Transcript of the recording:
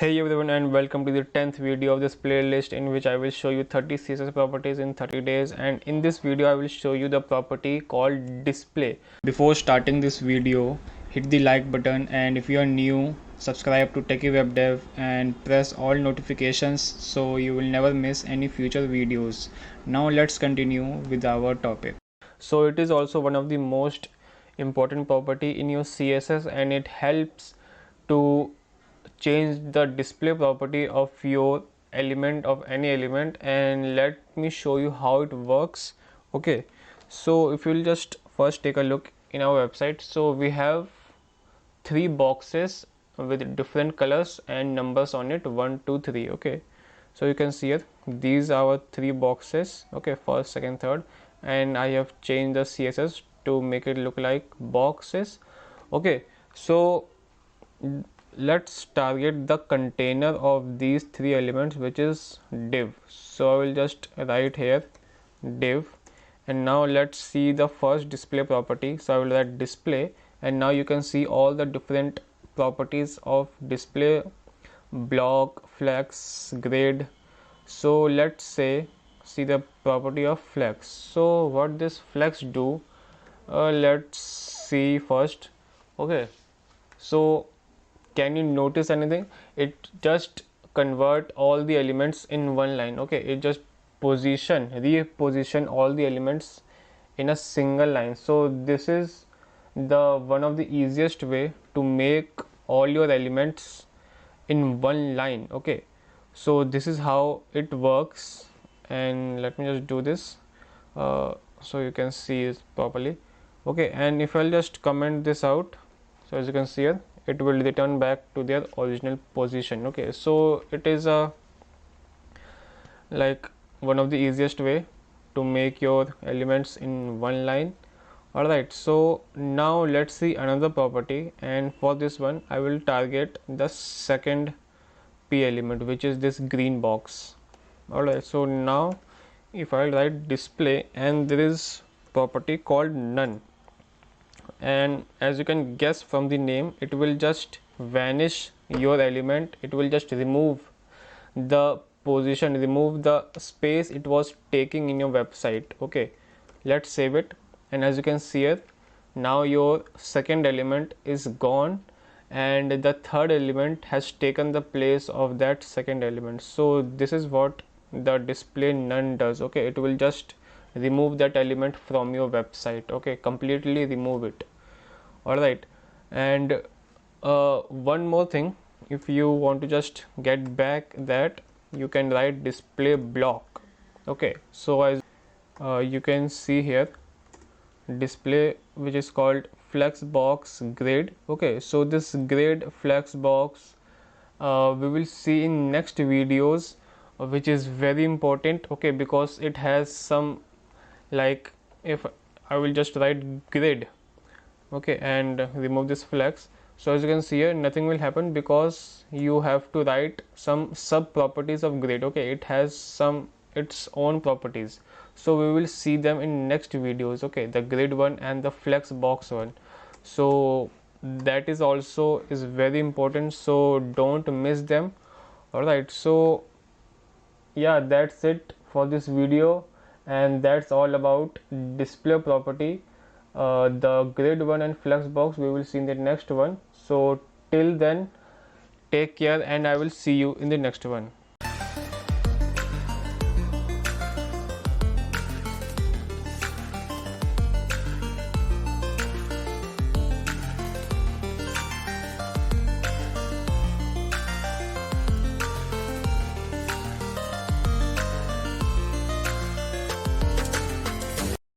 Hey everyone, and welcome to the 10th video of this playlist in which I will show you 30 CSS properties in 30 days. And in this video I will show you the property called display. Before starting this video, hit the like button, and if you are new, subscribe to Techie Web Dev and press all notifications so you will never miss any future videos. Now let's continue with our topic. So it is also one of the most important property in your CSS, and it helps to change the display property of your element, of any element. And let me show you how it works. Okay, so if you'll just first take a look in our website, so we have three boxes with different colors and numbers on it, 1 2 3. Okay, so you can see it, these are our three boxes. Okay, first, second, third, and I have changed the CSS to make it look like boxes. Okay, so let's target the container of these three elements, which is div. So I will just write here div, and now let's see the first display property. So I will write display, and now you can see all the different properties of display: block, flex, grid. So let's see the property of flex. So what this flex do, let's see first. Okay, so can you notice anything? It just convert all the elements in one line. Okay, it just reposition all the elements in a single line. So this is the one of the easiest way to make all your elements in one line. Okay, so this is how it works, and let me just do this so you can see it properly. Okay, and if I'll just comment this out, so as you can see here, it will return back to their original position. Okay, so it is a like one of the easiest way to make your elements in one line. Alright, so now let's see another property, and for this one I will target the second p element, which is this green box. Alright, so now if I write display, and there is property called none, and as you can guess from the name, it will just vanish your element. It will just remove the position, remove the space it was taking in your website. Okay, let's save it, and as you can see here, now your second element is gone and the third element has taken the place of that second element. So this is what the display none does. Okay, it will just remove that element from your website. Okay, completely remove it. Alright, and one more thing, if you want to just get back that, you can write display block. Okay, so as you can see here, display which is called flex box grid. Okay, so this grid flex box we will see in next videos, which is very important. Okay, because it has some, like, if I will just write grid, okay, and remove this flex, so as you can see here, nothing will happen because you have to write some sub properties of grid. Okay, it has some its own properties, so we will see them in next videos. Okay, the grid one and the flex box one, so that is also is very important, so don't miss them. Alright, so yeah, that's it for this video, and that's all about display property. The grid one and flex box we will see in the next one. So till then, take care, and I will see you in the next one.